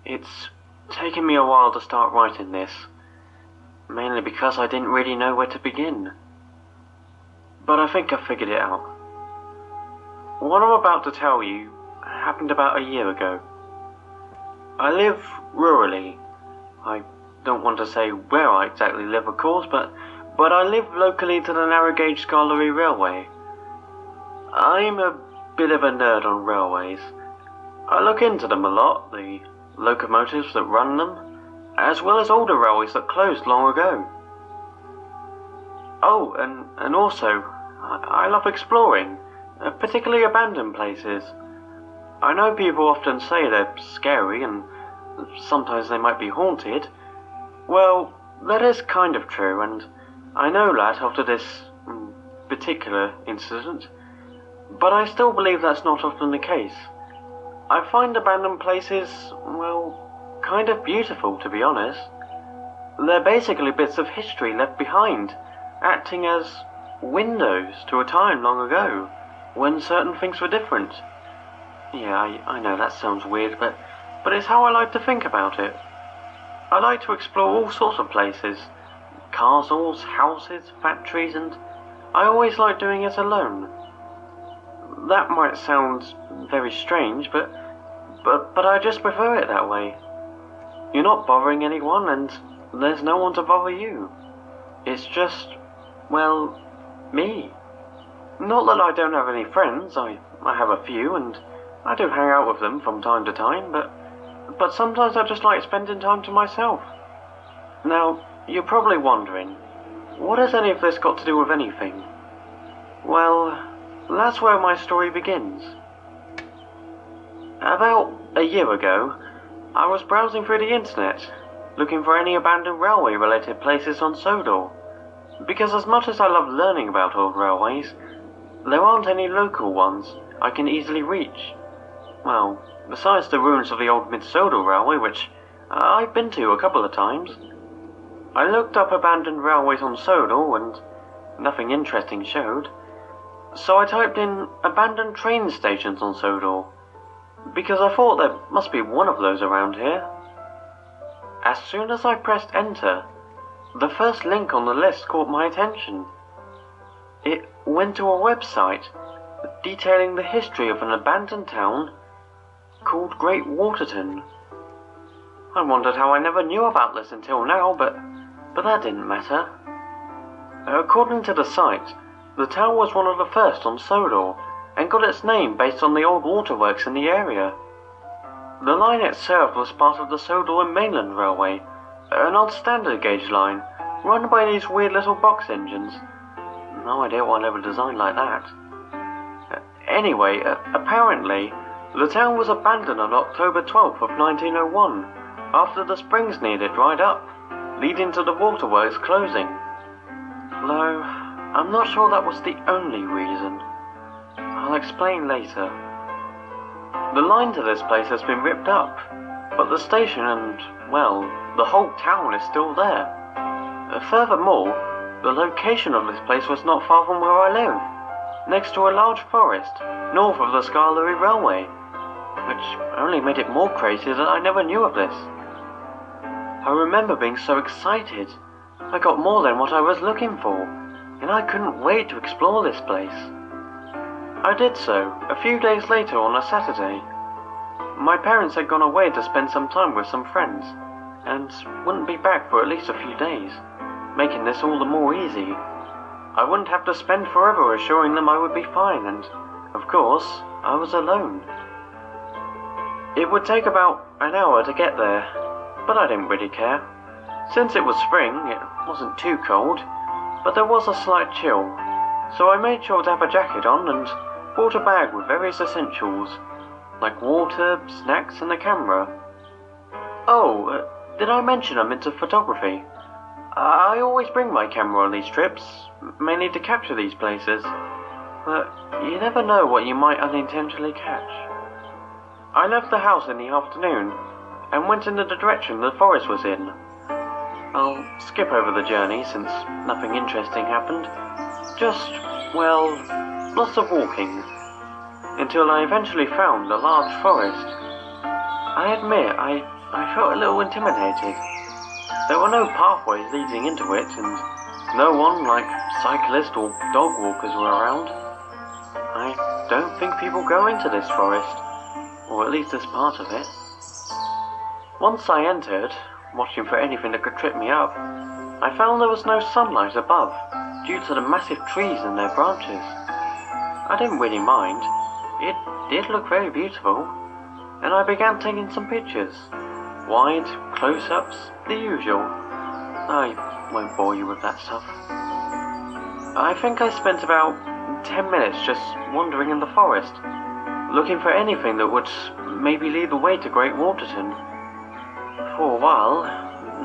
It's taken me a while to start writing this, mainly because I didn't really know where to begin. But I think I figured it out. What I'm about to tell you happened about a year ago. I live rurally. I don't want to say where I exactly live, of course, but I live locally to the narrow gauge Scarlery Railway. I'm a bit of a nerd on railways. I look into them a lot, the locomotives that run them, as well as older railways that closed long ago. Oh, and also, I love exploring, particularly abandoned places. I know people often say they're scary and sometimes they might be haunted. Well, that is kind of true, and I know that after this particular incident, but I still believe that's not often the case. I find abandoned places, well, kind of beautiful, to be honest. They're basically bits of history left behind, acting as windows to a time long ago, when certain things were different. Yeah, I know that sounds weird, but it's how I like to think about it. I like to explore all sorts of places. Castles, houses, factories, and I always like doing it alone. That might sound very strange, but I just prefer it that way. You're not bothering anyone, and there's no one to bother you. It's just, well, me. Not that I don't have any friends, I have a few, and I do hang out with them from time to time, but sometimes I just like spending time to myself. Now, you're probably wondering, what has any of this got to do with anything? Well, that's where my story begins. About a year ago, I was browsing through the internet, looking for any abandoned railway-related places on Sodor, because as much as I love learning about old railways, there aren't any local ones I can easily reach. Well, besides the ruins of the old Mid-Sodor Railway, which I've been to a couple of times. I looked up abandoned railways on Sodor, and nothing interesting showed. So I typed in abandoned train stations on Sodor, because I thought there must be one of those around here. As soon as I pressed enter, the first link on the list caught my attention. It went to a website detailing the history of an abandoned town called Great Waterton. I wondered how I never knew about this until now, but that didn't matter. According to the site, the town was one of the first on Sodor, and got its name based on the old waterworks in the area. The line it served was part of the Sodor and Mainland Railway, an old standard gauge line, run by these weird little box engines. No idea why they were designed like that. Anyway, apparently, the town was abandoned on October 12th of 1901, after the springs near it dried up, leading to the waterworks closing. Though, I'm not sure that was the only reason. I'll explain later. The line to this place has been ripped up, but the station and, well, the whole town is still there. Furthermore, the location of this place was not far from where I live, next to a large forest, north of the Scarlery Railway, which only made it more crazy that I never knew of this. I remember being so excited. I got more than what I was looking for, and I couldn't wait to explore this place. I did so a few days later on a Saturday. My parents had gone away to spend some time with some friends, and wouldn't be back for at least a few days, making this all the more easy. I wouldn't have to spend forever assuring them I would be fine, and, of course, I was alone. It would take about an hour to get there, but I didn't really care. Since it was spring, it wasn't too cold, but there was a slight chill, so I made sure to have a jacket on and brought a bag with various essentials, like water, snacks, and a camera. Oh, did I mention I'm into photography? I always bring my camera on these trips, mainly to capture these places, but you never know what you might unintentionally catch. I left the house in the afternoon, and went in the direction the forest was in. I'll skip over the journey since nothing interesting happened. Just, well, lots of walking, until I eventually found a large forest. I admit, I I felt a little intimidated. There were no pathways leading into it, and no one, like cyclists or dog walkers, were around. I don't think people go into this forest, or at least this part of it. Once I entered, watching for anything that could trip me up, I found there was no sunlight above, due to the massive trees and their branches. I didn't really mind. It did look very beautiful, and I began taking some pictures. Wide, close-ups, the usual. I won't bore you with that stuff. I think I spent about 10 minutes just wandering in the forest, looking for anything that would maybe lead the way to Great Waterton. For a while,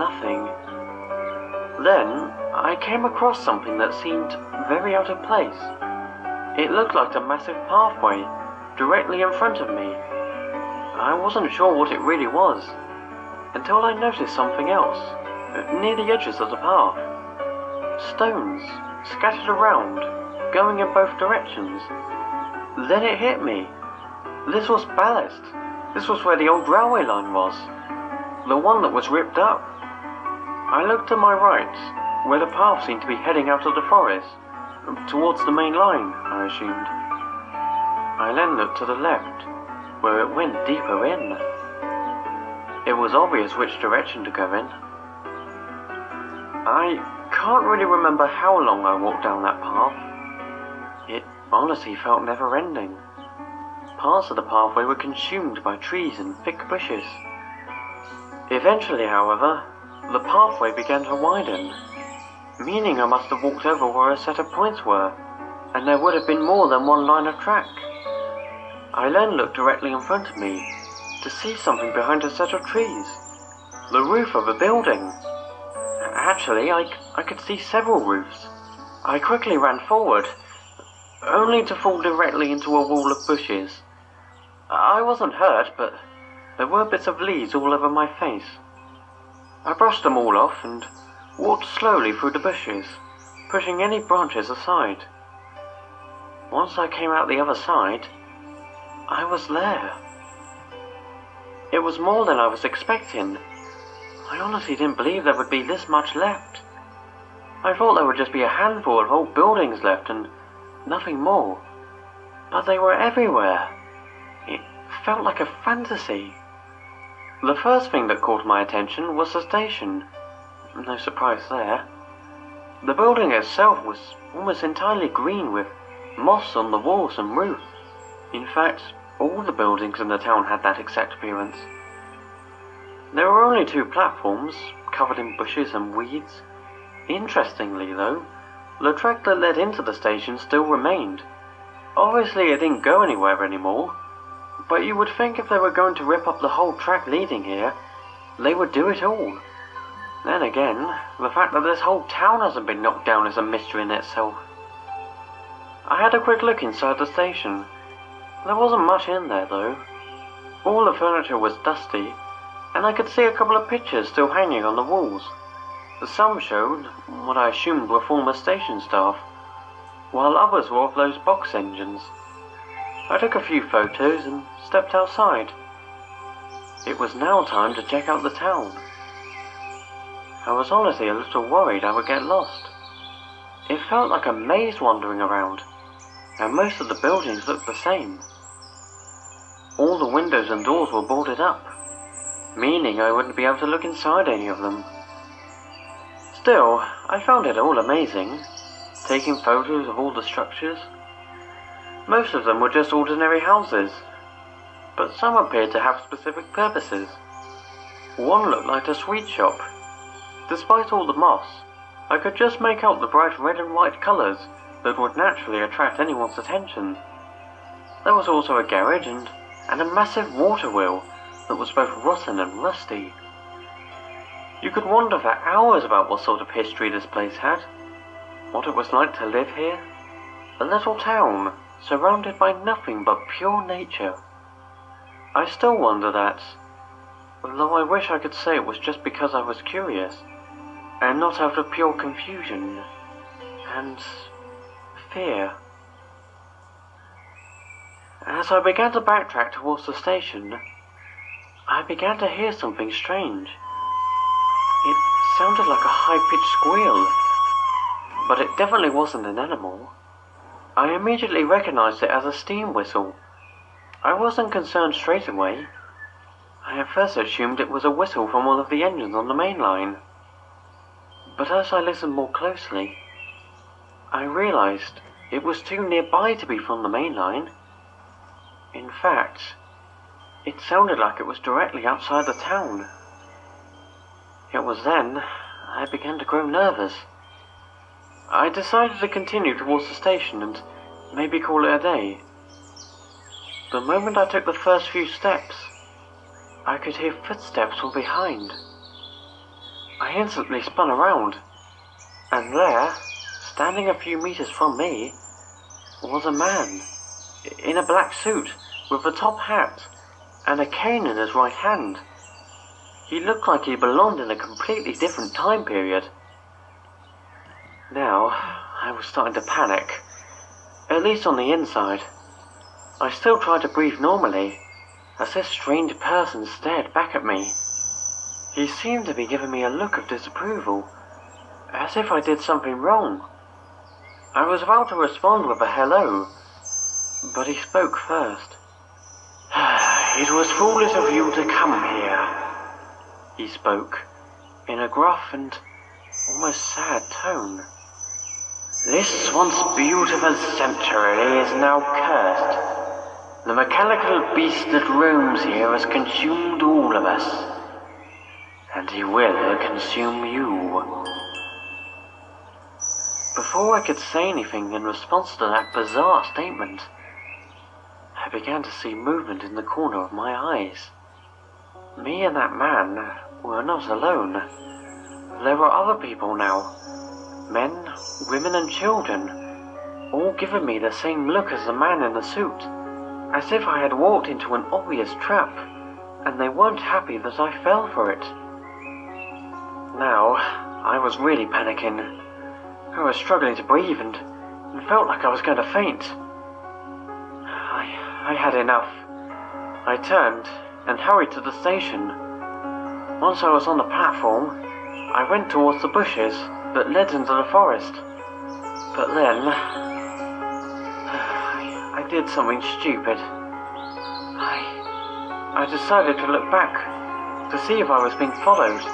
nothing. Then, I came across something that seemed very out of place. It looked like a massive pathway, directly in front of me. I wasn't sure what it really was, until I noticed something else, near the edges of the path. Stones, scattered around, going in both directions. Then it hit me. This was ballast. This was where the old railway line was. The one that was ripped up. I looked to my right, where the path seemed to be heading out of the forest, towards the main line, I assumed. I then looked to the left, where it went deeper in. It was obvious which direction to go in. I can't really remember how long I walked down that path. It honestly felt never-ending. Parts of the pathway were consumed by trees and thick bushes. Eventually, however, the pathway began to widen, meaning I must have walked over where a set of points were, and there would have been more than one line of track. I then looked directly in front of me to see something behind a set of trees. The roof of a building. Actually, I could see several roofs. I quickly ran forward, only to fall directly into a wall of bushes. I wasn't hurt, but there were bits of leaves all over my face. I brushed them all off and walked slowly through the bushes, pushing any branches aside. Once I came out the other side, I was there. It was more than I was expecting. I honestly didn't believe there would be this much left. I thought there would just be a handful of old buildings left and nothing more. But they were everywhere. It felt like a fantasy. The first thing that caught my attention was the station. No surprise there. The building itself was almost entirely green with moss on the walls and roof. In fact, all the buildings in the town had that exact appearance. There were only 2 platforms, covered in bushes and weeds. Interestingly though, the track that led into the station still remained. Obviously it didn't go anywhere anymore, but you would think if they were going to rip up the whole track leading here, they would do it all. Then again, the fact that this whole town hasn't been knocked down is a mystery in itself. I had a quick look inside the station. There wasn't much in there though. All the furniture was dusty, and I could see a couple of pictures still hanging on the walls. Some showed what I assumed were former station staff, while others were of those box engines. I took a few photos and stepped outside. It was now time to check out the town. I was honestly a little worried I would get lost. It felt like a maze wandering around, and most of the buildings looked the same. All the windows and doors were boarded up, meaning I wouldn't be able to look inside any of them. Still, I found it all amazing, taking photos of all the structures. Most of them were just ordinary houses, but some appeared to have specific purposes. One looked like a sweet shop. Despite all the moss, I could just make out the bright red and white colours that would naturally attract anyone's attention. There was also a garage and a massive water wheel that was both rotten and rusty. You could wonder for hours about what sort of history this place had, what it was like to live here. A little town surrounded by nothing but pure nature. I still wonder that, though I wish I could say it was just because I was curious, and not out of pure confusion and fear. As I began to backtrack towards the station, I I began to hear something strange. It sounded like a high-pitched squeal, but it definitely wasn't an animal. I immediately recognized it as a steam whistle. I wasn't concerned straight away. I at first assumed it was a whistle from one of the engines on the main line. But as I listened more closely, I realized it was too nearby to be from the main line. In fact, it sounded like it was directly outside the town. It was then I began to grow nervous. I decided to continue towards the station and maybe call it a day. The moment I took the first few steps, I could hear footsteps from behind. I instantly spun around, and there, standing a few meters from me, was a man in a black suit with a top hat and a cane in his right hand. He looked like he belonged in a completely different time period. Now, I was starting to panic, at least on the inside. I still tried to breathe normally, as this strange person stared back at me. He seemed to be giving me a look of disapproval, as if I did something wrong. I was about to respond with a hello, but he spoke first. "It was foolish of you to come here," he spoke, in a gruff and almost sad tone. "This once beautiful sanctuary is now cursed. The mechanical beast that roams here has consumed all of us, and he will consume you." Before I could say anything in response to that bizarre statement, I began to see movement in the corner of my eyes. Me and that man were not alone. There were other people now. Men, women and children, all giving me the same look as the man in the suit, as if I had walked into an obvious trap, and they weren't happy that I fell for it. Now, I was really panicking. I was struggling to breathe and felt like I was going to faint. I had enough. I turned and hurried to the station. Once I was on the platform, I went towards the bushes that led into the forest. But then, I did something stupid. I decided to look back to see if I was being followed.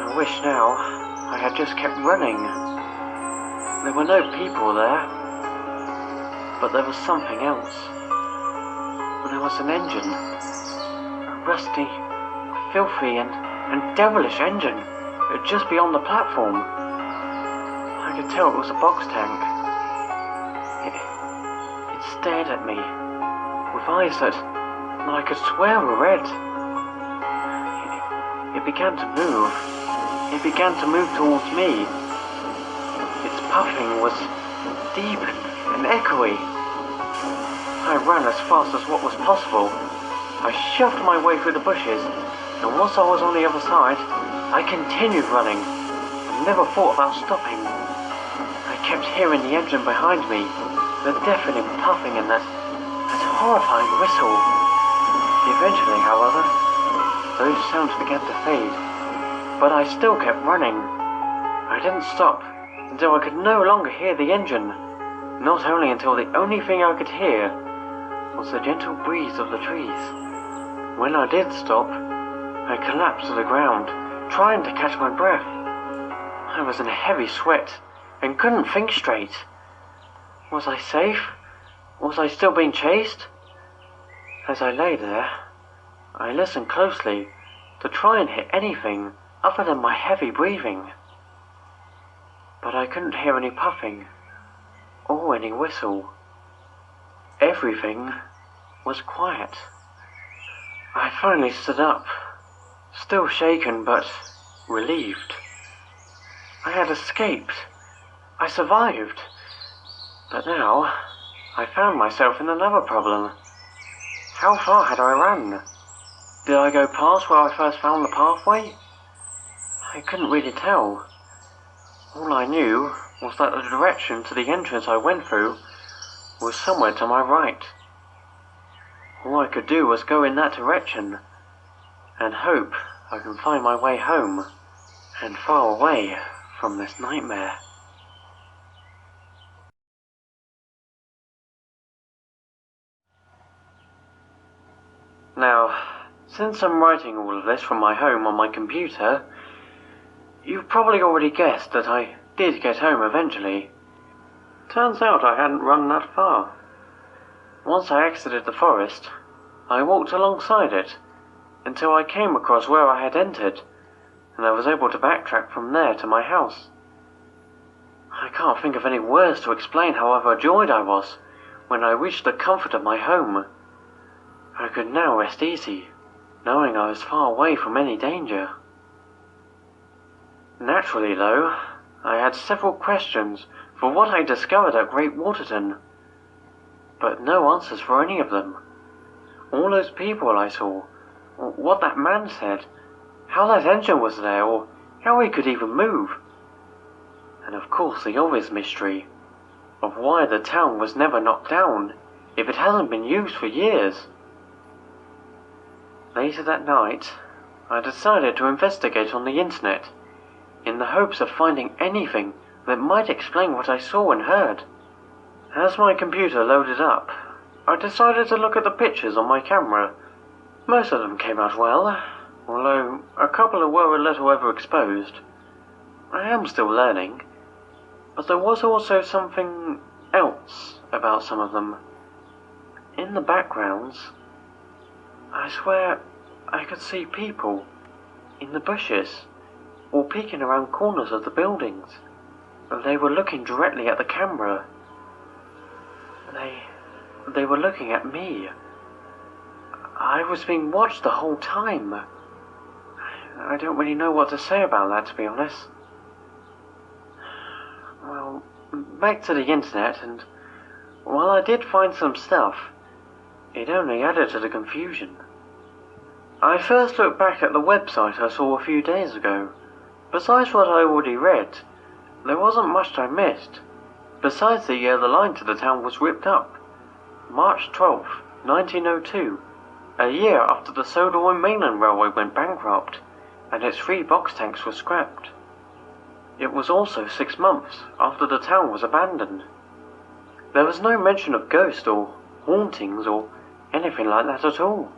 I wish now I had just kept running. There were no people there, but there was something else. There was an engine, a rusty, filthy and devilish engine, just beyond the platform. I could tell it was a box tank. It stared at me with eyes that I could swear were red. It began to move. It began to move towards me. Its puffing was deep and echoey. I ran as fast as what was possible. I shoved my way through the bushes, and once I was on the other side, I continued running and never thought about stopping. I kept hearing the engine behind me, the deafening puffing and that horrifying whistle. Eventually, however, those sounds began to fade, but I still kept running. I didn't stop until I could no longer hear the engine, not only until the only thing I could hear was the gentle breeze of the trees. When I did stop, I collapsed to the ground, trying to catch my breath. I was in a heavy sweat and couldn't think straight. Was I safe? Was I still being chased? As I lay there, I listened closely to try and hear anything other than my heavy breathing. But I couldn't hear any puffing or any whistle. Everything was quiet. I finally stood up, still shaken but relieved. I had escaped. I survived. But now, I found myself in another problem. How far had I run? Did I go past where I first found the pathway? I couldn't really tell. All I knew was that the direction to the entrance I went through was somewhere to my right. All I could do was go in that direction and hope I can find my way home and far away from this nightmare. Now, since I'm writing all of this from my home on my computer, you've probably already guessed that I did get home eventually. Turns out I hadn't run that far. Once I exited the forest, I walked alongside it until I came across where I had entered, and I was able to backtrack from there to my house. I can't think of any words to explain how overjoyed I was when I reached the comfort of my home. I could now rest easy, knowing I was far away from any danger. Naturally, though, I had several questions for what I discovered at Great Waterton, but no answers for any of them. All those people I saw, what that man said, how that engine was there, or how he could even move. And of course the obvious mystery of why the town was never knocked down if it hasn't been used for years. Later that night, I decided to investigate on the internet in the hopes of finding anything that might explain what I saw and heard. As my computer loaded up, I decided to look at the pictures on my camera. Most of them came out well, although a couple were a little overexposed. I am still learning, but there was also something else about some of them. In the backgrounds, I swear I could see people in the bushes or peeking around corners of the buildings. They were looking directly at the camera. They were looking at me. I was being watched the whole time. I don't really know what to say about that, to be honest. Well, back to the internet, and while I did find some stuff, it only added to the confusion. I first looked back at the website I saw a few days ago. Besides what I already read, there wasn't much I missed. Besides the year the line to the town was ripped up. March 12th, 1902, a year after the Sodor and Mainland Railway went bankrupt, and its 3 box tanks were scrapped. It was also 6 months after the town was abandoned. There was no mention of ghosts or hauntings or anything like that at all.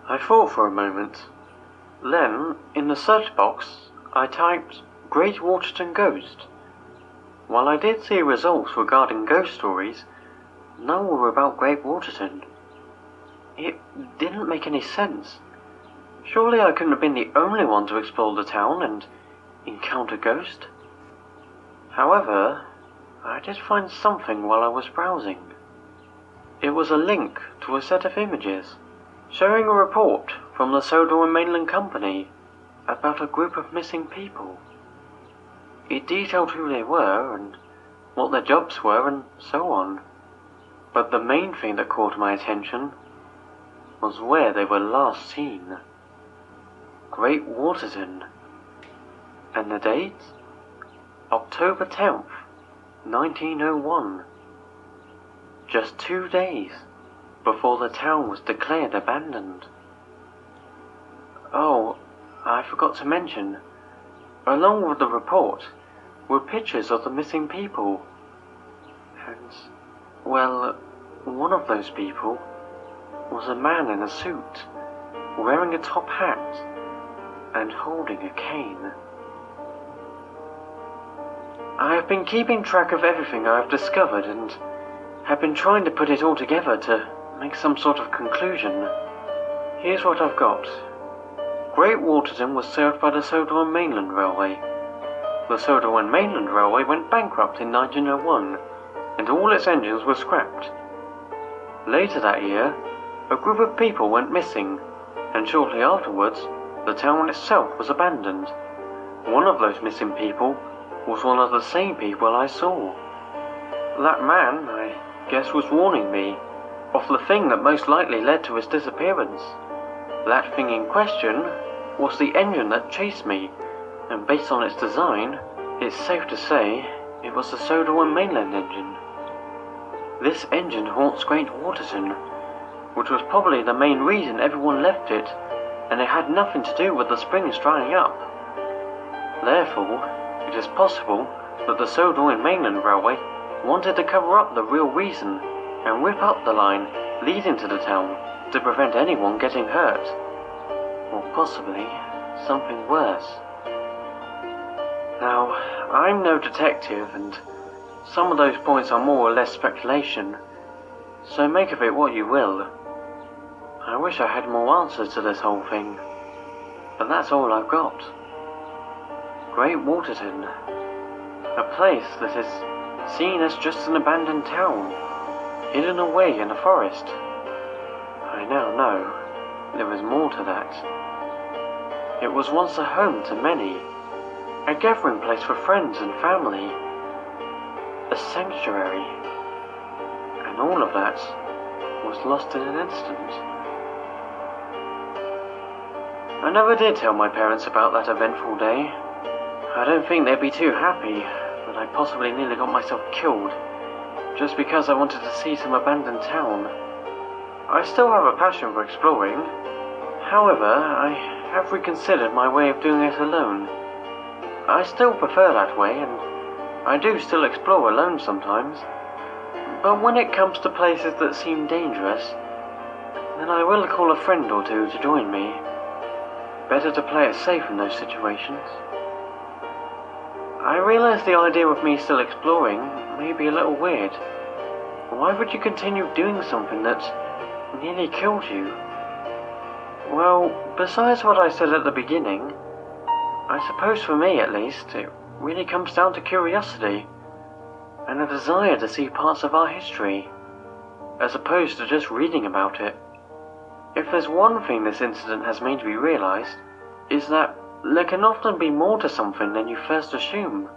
I thought for a moment. Then, in the search box, I typed Great Waterton Ghost. While I did see results regarding ghost stories, none were about Great Waterton. It didn't make any sense. Surely I couldn't have been the only one to explore the town and encounter ghosts. However, I did find something while I was browsing. It was a link to a set of images showing a report from the Sodor and Mainland Company about a group of missing people. It detailed who they were and what their jobs were and so on. But the main thing that caught my attention was where they were last seen. Great Waterton. And the date? October 10th, 1901. Just 2 days before the town was declared abandoned. Oh, I forgot to mention, along with the report were pictures of the missing people. And, well, one of those people was a man in a suit, wearing a top hat and holding a cane. I have been keeping track of everything I have discovered and have been trying to put it all together to make some sort of conclusion. Here's what I've got. Great Waterton was served by the Sodor and Mainland Railway. The Sodor and Mainland Railway went bankrupt in 1901, and all its engines were scrapped. Later that year, a group of people went missing, and shortly afterwards, the town itself was abandoned. One of those missing people was one of the same people I saw. That man, I guess, was warning me of the thing that most likely led to his disappearance. That thing in question was the engine that chased me, and based on its design, it's safe to say it was the Sodor and Mainland engine. This engine haunts Great Waterton, which was probably the main reason everyone left it, and it had nothing to do with the springs drying up. Therefore, it is possible that the Sodor and Mainland Railway wanted to cover up the real reason and rip up the line leading to the town to prevent anyone getting hurt, or possibly something worse. Now, I'm no detective, and some of those points are more or less speculation, so make of it what you will. I wish I had more answers to this whole thing, but that's all I've got. Great Waterton, a place that is seen as just an abandoned town, hidden away in a forest. I now know there is more to that. It was once a home to many, a gathering place for friends and family, a sanctuary, and all of that was lost in an instant. I never did tell my parents about that eventful day. I don't think they'd be too happy that I possibly nearly got myself killed just because I wanted to see some abandoned town. I still have a passion for exploring. However, I have reconsidered my way of doing it alone. I still prefer that way, and I do still explore alone sometimes. But when it comes to places that seem dangerous, then I will call a friend or two to join me. Better to play it safe in those situations. I realize the idea of me still exploring may be a little weird. Why would you continue doing something that nearly killed you? Well, besides what I said at the beginning, I suppose for me at least, it really comes down to curiosity and a desire to see parts of our history, as opposed to just reading about it. If there's one thing this incident has made me realize, is that there can often be more to something than you first assume.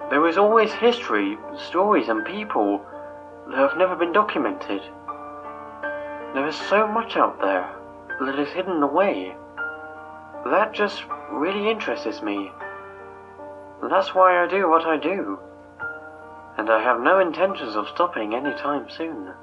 There is always history, stories and people that have never been documented. There is so much out there that is hidden away. That just really interests me. That's why I do what I do. And I have no intentions of stopping anytime soon.